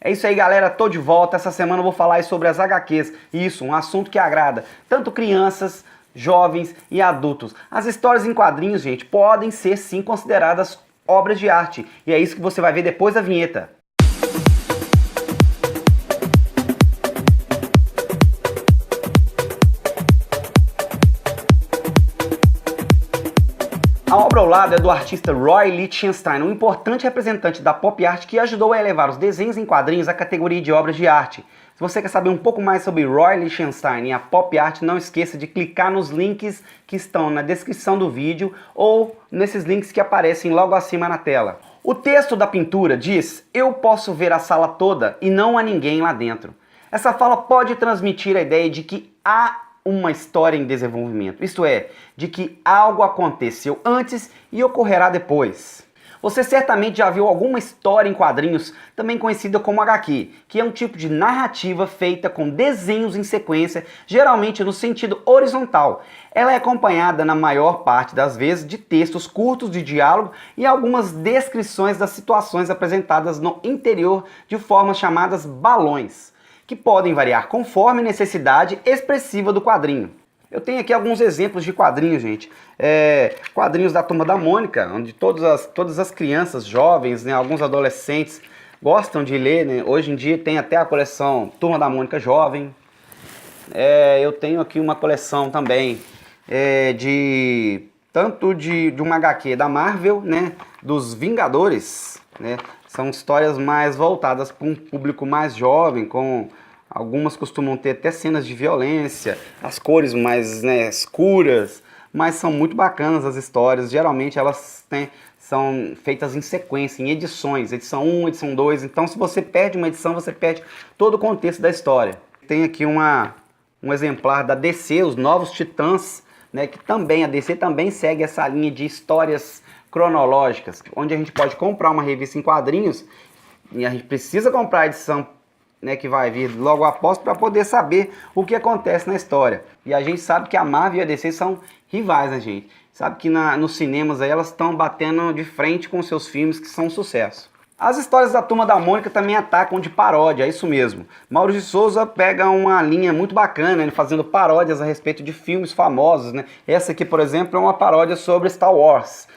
É isso aí, galera, tô de volta. Essa semana eu vou falar sobre as HQs. Isso, um assunto que agrada tanto crianças, jovens e adultos. As histórias em quadrinhos, gente, podem ser sim consideradas obras de arte. E é isso que você vai ver depois da vinheta. A obra ao lado é do artista Roy Lichtenstein, um importante representante da pop art que ajudou a elevar os desenhos em quadrinhos à categoria de obras de arte. Se você quer saber um pouco mais sobre Roy Lichtenstein e a pop art, não esqueça de clicar nos links que estão na descrição do vídeo ou nesses links que aparecem logo acima na tela. O texto da pintura diz: "Eu posso ver a sala toda e não há ninguém lá dentro." Essa fala pode transmitir a ideia de que há uma história em desenvolvimento, isto é, de que algo aconteceu antes e ocorrerá depois. Você certamente já viu alguma história em quadrinhos, também conhecida como HQ, que é um tipo de narrativa feita com desenhos em sequência, geralmente no sentido horizontal. Ela é acompanhada, na maior parte das vezes, de textos curtos de diálogo e algumas descrições das situações apresentadas no interior de formas chamadas balões, que podem variar conforme a necessidade expressiva do quadrinho. Eu tenho aqui alguns exemplos de quadrinhos, gente. Quadrinhos da Turma da Mônica, onde todas as crianças, jovens, né, alguns adolescentes gostam de ler, né? Hoje em dia tem até a coleção Turma da Mônica Jovem. Eu tenho aqui uma coleção também de uma HQ da Marvel, né, dos Vingadores, né? São histórias mais voltadas para um público mais jovem, com algumas costumam ter até cenas de violência, as cores mais, né, escuras, mas são muito bacanas as histórias. Geralmente elas são feitas em sequência, em edições, edição 1, edição 2, então se você perde uma edição, você perde todo o contexto da história. Tem aqui um exemplar da DC, os Novos Titãs, né, que também, a DC também segue essa linha de histórias cronológicas, onde a gente pode comprar uma revista em quadrinhos e a gente precisa comprar a edição, né, que vai vir logo após para poder saber o que acontece na história. E a gente sabe que a Marvel e a DC são rivais, né, gente? Sabe que nos cinemas aí elas estão batendo de frente com seus filmes que são um sucesso. As histórias da Turma da Mônica também atacam de paródia, é isso mesmo. Maurício de Souza pega uma linha muito bacana, ele fazendo paródias a respeito de filmes famosos, né? Essa aqui, por exemplo, é uma paródia sobre Star Wars.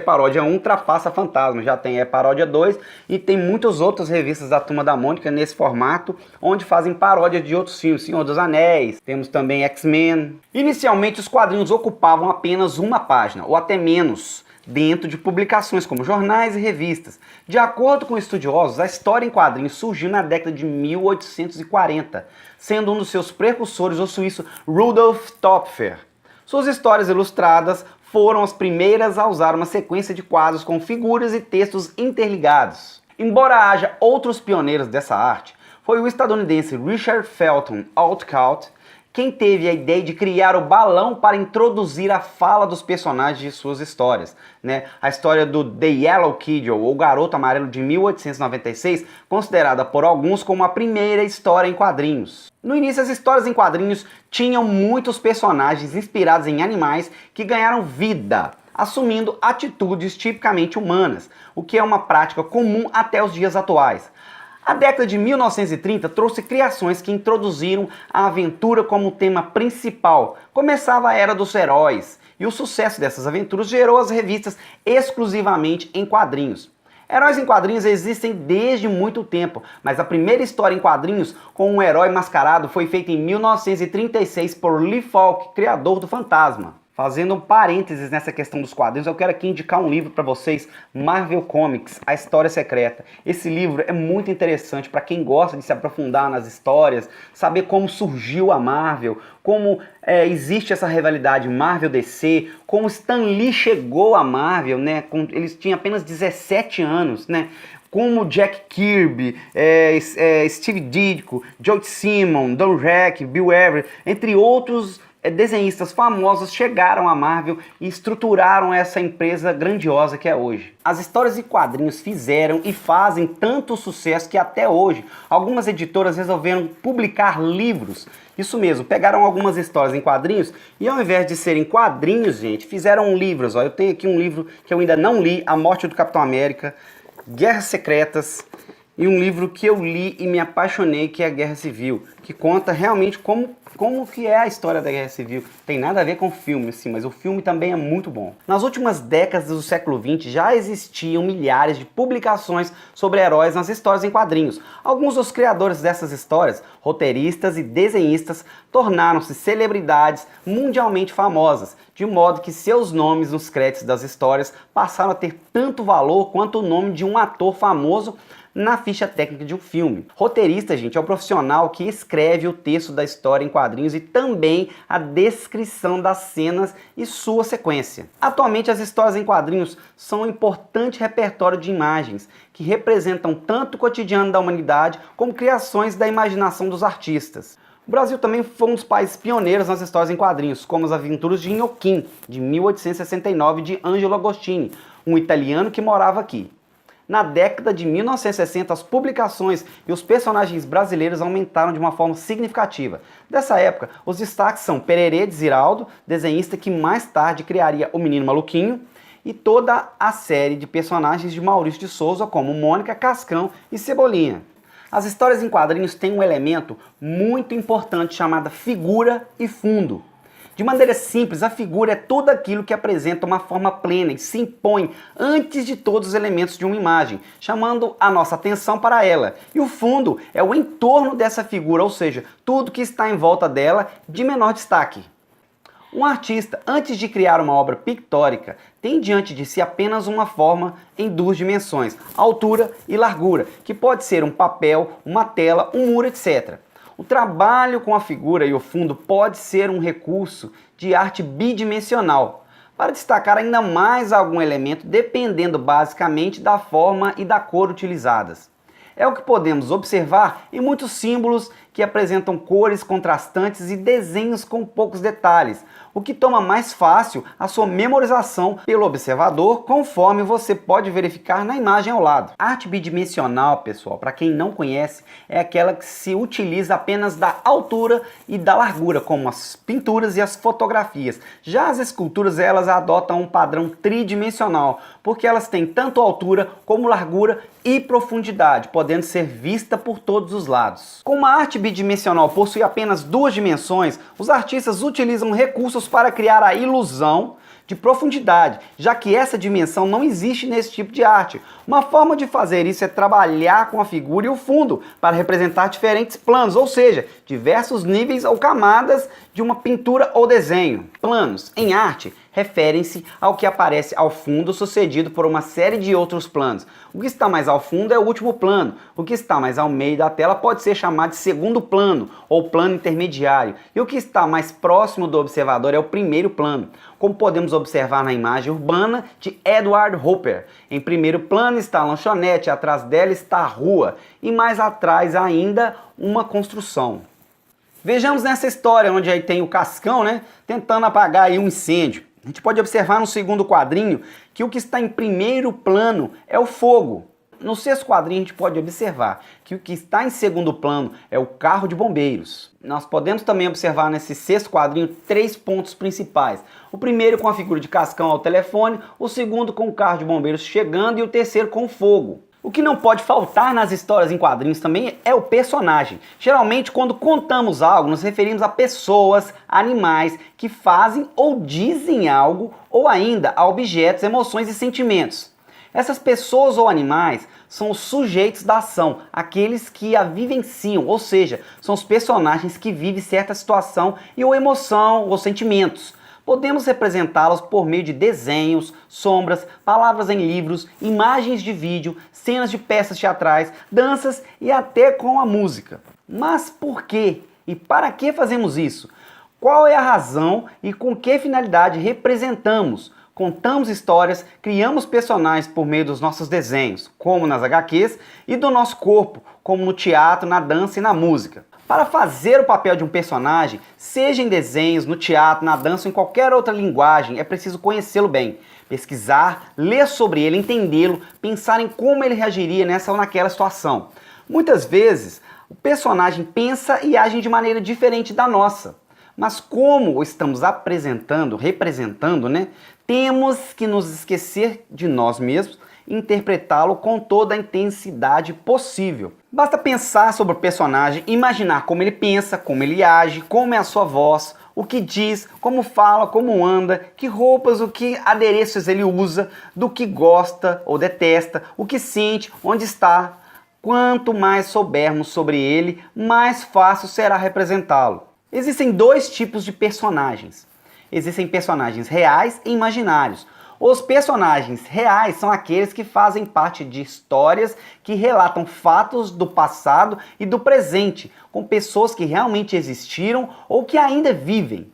Paródia 1, Trapaça Fantasma, já tem Paródia 2 e tem muitas outras revistas da Turma da Mônica nesse formato, onde fazem paródia de outros filmes, Senhor dos Anéis, temos também X-Men. Inicialmente os quadrinhos ocupavam apenas uma página, ou até menos, dentro de publicações como jornais e revistas. De acordo com estudiosos, a história em quadrinhos surgiu na década de 1840, sendo um dos seus precursores o suíço Rudolf Topfer. Suas histórias ilustradas foram as primeiras a usar uma sequência de quadros com figuras e textos interligados. Embora haja outros pioneiros dessa arte, foi o estadunidense Richard Felton Olcott quem teve a ideia de criar o balão para introduzir a fala dos personagens de suas histórias, né? A história do The Yellow Kid, ou O Garoto Amarelo, de 1896, considerada por alguns como a primeira história em quadrinhos. No início, as histórias em quadrinhos tinham muitos personagens inspirados em animais que ganharam vida, assumindo atitudes tipicamente humanas, o que é uma prática comum até os dias atuais. A década de 1930 trouxe criações que introduziram a aventura como tema principal. Começava a Era dos Heróis, e o sucesso dessas aventuras gerou as revistas exclusivamente em quadrinhos. Heróis em quadrinhos existem desde muito tempo, mas a primeira história em quadrinhos com um herói mascarado foi feita em 1936 por Lee Falk, criador do Fantasma. Fazendo um parênteses nessa questão dos quadrinhos, eu quero aqui indicar um livro para vocês, Marvel Comics, A História Secreta. Esse livro é muito interessante para quem gosta de se aprofundar nas histórias, saber como surgiu a Marvel, como existe essa rivalidade Marvel-DC, como Stan Lee chegou à Marvel, né? Eles tinham apenas 17 anos, né? Como Jack Kirby, Steve Ditko, Joe Simon, Don Heck, Bill Everett, entre outros desenhistas famosos chegaram à Marvel e estruturaram essa empresa grandiosa que é hoje. As histórias e quadrinhos fizeram e fazem tanto sucesso que até hoje algumas editoras resolveram publicar livros. Isso mesmo, pegaram algumas histórias em quadrinhos e ao invés de serem quadrinhos, gente, fizeram livros. Ó, eu tenho aqui um livro que eu ainda não li, A Morte do Capitão América, Guerras Secretas, e um livro que eu li e me apaixonei, que é a Guerra Civil, que conta realmente como que é a história da Guerra Civil. Tem nada a ver com o filme, sim, mas o filme também é muito bom. Nas últimas décadas do século XX já existiam milhares de publicações sobre heróis nas histórias em quadrinhos. Alguns dos criadores dessas histórias, roteiristas e desenhistas, tornaram-se celebridades mundialmente famosas, de modo que seus nomes nos créditos das histórias passaram a ter tanto valor quanto o nome de um ator famoso na ficha técnica de um filme. Roteirista, gente, é o profissional que escreve o texto da história em quadrinhos e também a descrição das cenas e sua sequência. Atualmente, as histórias em quadrinhos são um importante repertório de imagens que representam tanto o cotidiano da humanidade como criações da imaginação dos artistas. O Brasil também foi um dos países pioneiros nas histórias em quadrinhos, como as Aventuras de Inhoquim, de 1869, de Angelo Agostini, um italiano que morava aqui. Na década de 1960, as publicações e os personagens brasileiros aumentaram de uma forma significativa. Dessa época, os destaques são Pererê de Ziraldo, desenhista que mais tarde criaria O Menino Maluquinho, e toda a série de personagens de Maurício de Souza, como Mônica, Cascão e Cebolinha. As histórias em quadrinhos têm um elemento muito importante chamado figura e fundo. De maneira simples, a figura é tudo aquilo que apresenta uma forma plena e se impõe antes de todos os elementos de uma imagem, chamando a nossa atenção para ela. E o fundo é o entorno dessa figura, ou seja, tudo que está em volta dela de menor destaque. Um artista, antes de criar uma obra pictórica, tem diante de si apenas uma forma em duas dimensões, altura e largura, que pode ser um papel, uma tela, um muro, etc. O trabalho com a figura e o fundo pode ser um recurso de arte bidimensional, para destacar ainda mais algum elemento, dependendo basicamente da forma e da cor utilizadas. É o que podemos observar em muitos símbolos que apresentam cores contrastantes e desenhos com poucos detalhes, o que torna mais fácil a sua memorização pelo observador, conforme você pode verificar na imagem ao lado. A arte bidimensional, pessoal, para quem não conhece, é aquela que se utiliza apenas da altura e da largura, como as pinturas e as fotografias. Já as esculturas, elas adotam um padrão tridimensional, porque elas têm tanto altura como largura e profundidade, podendo ser vista por todos os lados. Como a arte bidimensional possui apenas duas dimensões, os artistas utilizam recursos para criar a ilusão de profundidade, já que essa dimensão não existe nesse tipo de arte. Uma forma de fazer isso é trabalhar com a figura e o fundo para representar diferentes planos, ou seja, diversos níveis ou camadas de uma pintura ou desenho. Planos, em arte, referem-se ao que aparece ao fundo, sucedido por uma série de outros planos. O que está mais ao fundo é o último plano. O que está mais ao meio da tela pode ser chamado de segundo plano ou plano intermediário. E o que está mais próximo do observador é o primeiro plano, como podemos observar na imagem urbana de Edward Hopper. Em primeiro plano está a lanchonete, atrás dela está a rua e mais atrás ainda uma construção. Vejamos nessa história onde aí tem o Cascão, tentando apagar aí um incêndio. A gente pode observar no segundo quadrinho que o que está em primeiro plano é o fogo. No sexto quadrinho a gente pode observar que o que está em segundo plano é o carro de bombeiros. Nós podemos também observar nesse sexto quadrinho três pontos principais. O primeiro com a figura de Cascão ao telefone, o segundo com o carro de bombeiros chegando e o terceiro com o fogo. O que não pode faltar nas histórias em quadrinhos também é o personagem. Geralmente, quando contamos algo, nos referimos a pessoas, animais que fazem ou dizem algo, ou ainda a objetos, emoções e sentimentos. Essas pessoas ou animais são os sujeitos da ação, aqueles que a vivenciam, ou seja, são os personagens que vivem certa situação e ou emoção ou sentimentos. Podemos representá-los por meio de desenhos, sombras, palavras em livros, imagens de vídeo, cenas de peças teatrais, danças e até com a música. Mas por quê? E para que fazemos isso? Qual é a razão e com que finalidade representamos? Contamos histórias, criamos personagens por meio dos nossos desenhos, como nas HQs, e do nosso corpo, como no teatro, na dança e na música. Para fazer o papel de um personagem, seja em desenhos, no teatro, na dança ou em qualquer outra linguagem, é preciso conhecê-lo bem, pesquisar, ler sobre ele, entendê-lo, pensar em como ele reagiria nessa ou naquela situação. Muitas vezes, o personagem pensa e age de maneira diferente da nossa. Mas como o estamos representando, temos que nos esquecer de nós mesmos interpretá-lo com toda a intensidade possível. Basta pensar sobre o personagem, imaginar como ele pensa, como ele age, como é a sua voz, o que diz, como fala, como anda, que roupas, o que adereços ele usa, do que gosta ou detesta, o que sente, onde está. Quanto mais soubermos sobre ele, mais fácil será representá-lo. Existem dois tipos de personagens. Existem personagens reais e imaginários. Os personagens reais são aqueles que fazem parte de histórias que relatam fatos do passado e do presente, com pessoas que realmente existiram ou que ainda vivem.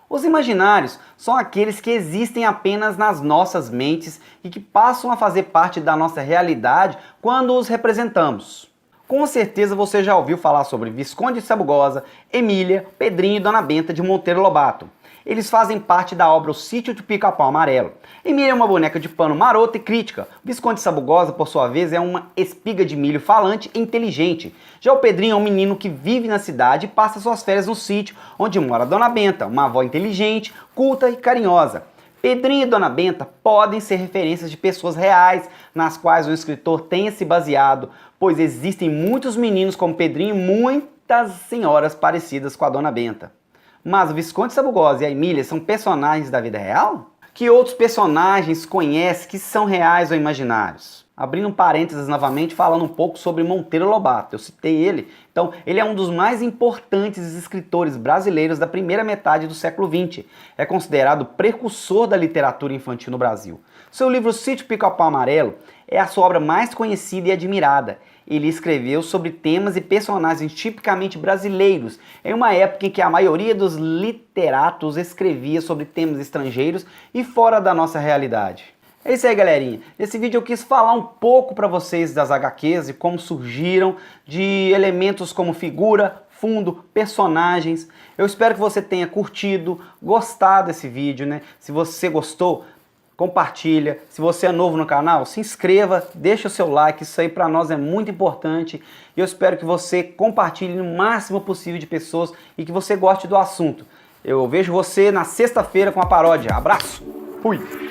Os imaginários são aqueles que existem apenas nas nossas mentes e que passam a fazer parte da nossa realidade quando os representamos. Com certeza você já ouviu falar sobre Visconde de Sabugosa, Emília, Pedrinho e Dona Benta de Monteiro Lobato. Eles fazem parte da obra O Sítio do Pica-Pau Amarelo. Emília é uma boneca de pano marota e crítica. Visconde de Sabugosa, por sua vez, é uma espiga de milho falante e inteligente. Já o Pedrinho é um menino que vive na cidade e passa suas férias no sítio, onde mora a Dona Benta, uma avó inteligente, culta e carinhosa. Pedrinho e Dona Benta podem ser referências de pessoas reais, nas quais o escritor tenha se baseado, pois existem muitos meninos como Pedrinho e muitas senhoras parecidas com a Dona Benta. Mas o Visconde de Sabugosa e a Emília são personagens da vida real? Que outros personagens conhece que são reais ou imaginários? Abrindo um parênteses novamente, falando um pouco sobre Monteiro Lobato. Eu citei ele. Então, ele é um dos mais importantes escritores brasileiros da primeira metade do século XX. É considerado o precursor da literatura infantil no Brasil. Seu livro Sítio Pica-Pau Amarelo é a sua obra mais conhecida e admirada. Ele escreveu sobre temas e personagens tipicamente brasileiros, em uma época em que a maioria dos literatos escrevia sobre temas estrangeiros e fora da nossa realidade. É isso aí, galerinha. Nesse vídeo eu quis falar um pouco para vocês das HQs e como surgiram, de elementos como figura, fundo, personagens. Eu espero que você tenha curtido, gostado desse vídeo, né? Se você gostou, compartilha. Se você é novo no canal, se inscreva, deixa o seu like, isso aí para nós é muito importante. E eu espero que você compartilhe no máximo possível de pessoas e que você goste do assunto. Eu vejo você na sexta-feira com a paródia. Abraço! Fui!